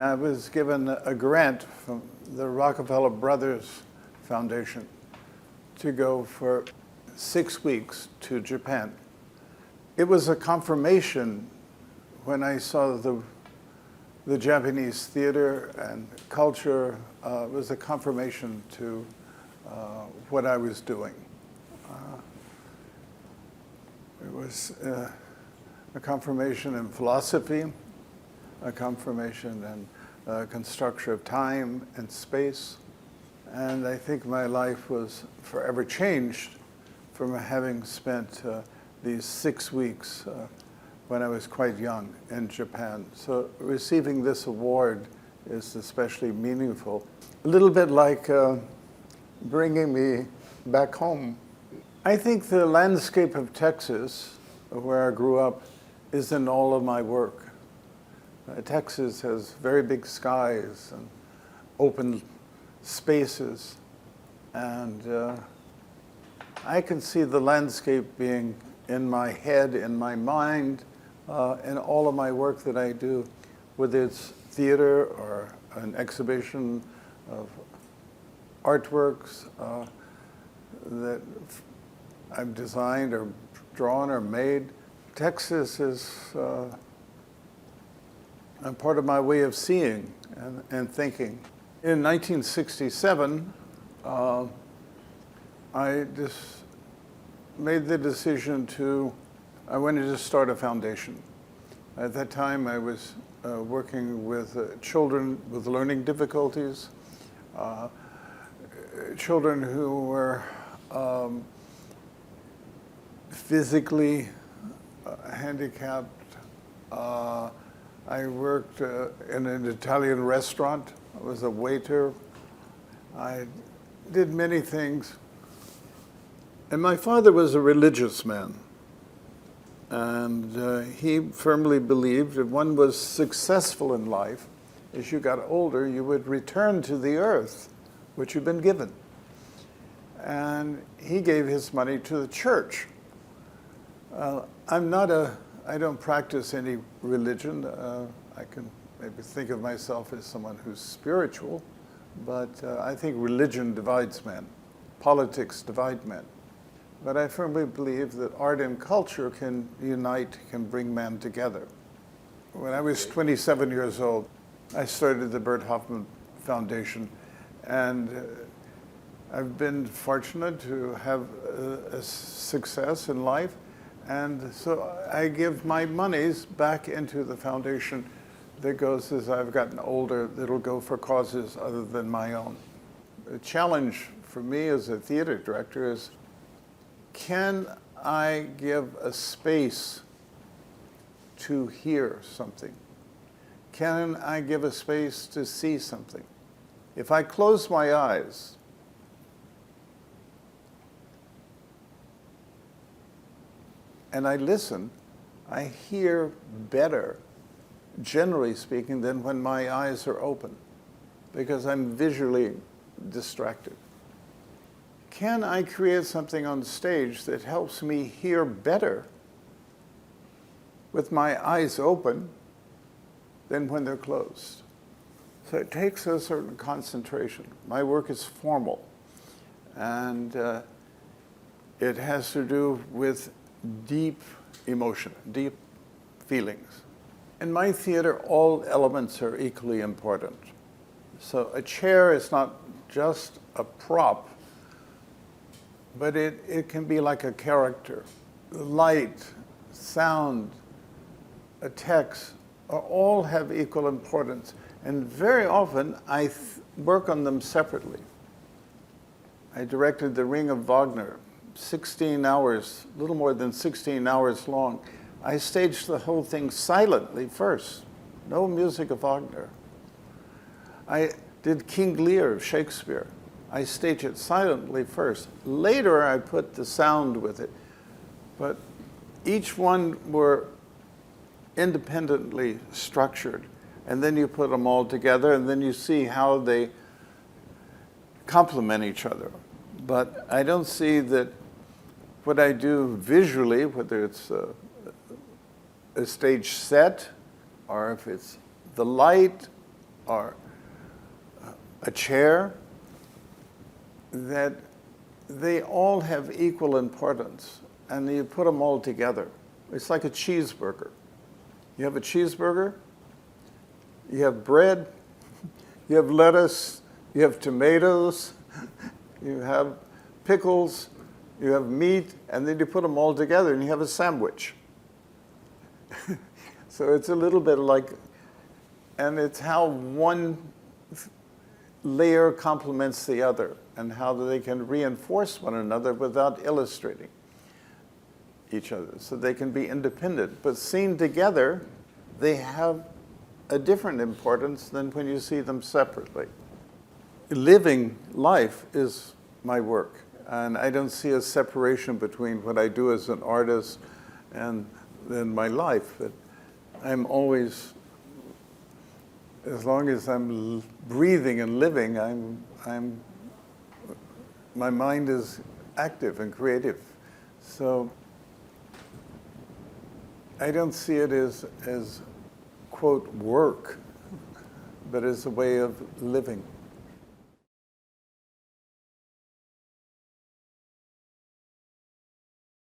I was given a grant from the Rockefeller Brothers Foundation to go for 6 weeks to Japan. It was a confirmation when I saw the Japanese theater and culture. It was a confirmation to what I was doing. It was a confirmation in philosophy, a confirmation in construction of time and space. And I think my life was forever changed from having spent these 6 weeks when I was quite young in Japan. So receiving this award is especially meaningful. A little bit like bringing me back home. I think the landscape of Texas, where I grew up, is in all of my work. Texas has very big skies and open spaces, and I can see the landscape being in my head, in my mind, in all of my work that I do, whether it's theater or an exhibition of artworks that I've designed or drawn or made. Texas is a part of my way of seeing and thinking. In 1967, I just made the decision I wanted to start a foundation. At that time, I was working with children with learning difficulties, children who were physically handicapped. I worked in an Italian restaurant. I was a waiter. I did many things. And my father was a religious man. And he firmly believed if one was successful in life, as you got older, you would return to the earth, which you've been given. And he gave his money to the church. I don't practice any religion. I can maybe think of myself as someone who's spiritual, but I think religion divides men. Politics divide men. But I firmly believe that art and culture can unite, can bring men together. When I was 27 years old, I started the Byrd Hoffman Foundation, and I've been fortunate to have a success in life. And so I give my monies back into the foundation that goes, as I've gotten older, that'll go for causes other than my own. The challenge for me as a theater director is, can I give a space to hear something? Can I give a space to see something? If I close my eyes, and I listen, I hear better, generally speaking, than when my eyes are open, because I'm visually distracted. Can I create something on stage that helps me hear better with my eyes open than when they're closed? So it takes a certain concentration. My work is formal, and it has to do with deep emotion, deep feelings. In my theater, all elements are equally important. So a chair is not just a prop, but it can be like a character. Light, sound, a text, all have equal importance. And very often, I work on them separately. I directed The Ring of Wagner, 16 hours, a little more than 16 hours long. I staged the whole thing silently first. No music of Wagner. I did King Lear of Shakespeare. I staged it silently first. Later, I put the sound with it. But each one were independently structured. And then you put them all together, and then you see how they complement each other. But I don't see that what I do visually, whether it's a stage set, or if it's the light, or a chair, that they all have equal importance, and you put them all together. It's like a cheeseburger. You have a cheeseburger, you have bread, you have lettuce, you have tomatoes, you have pickles, you have meat, and then you put them all together and you have a sandwich. So it's a little bit like, and it's how one layer complements the other and how they can reinforce one another without illustrating each other. So they can be independent, but seen together, they have a different importance than when you see them separately. Living life is my work, and I don't see a separation between what I do as an artist and then my life. But I'm always, as long as I'm breathing and living, my mind is active and creative. So I don't see it as quote, work, but as a way of living.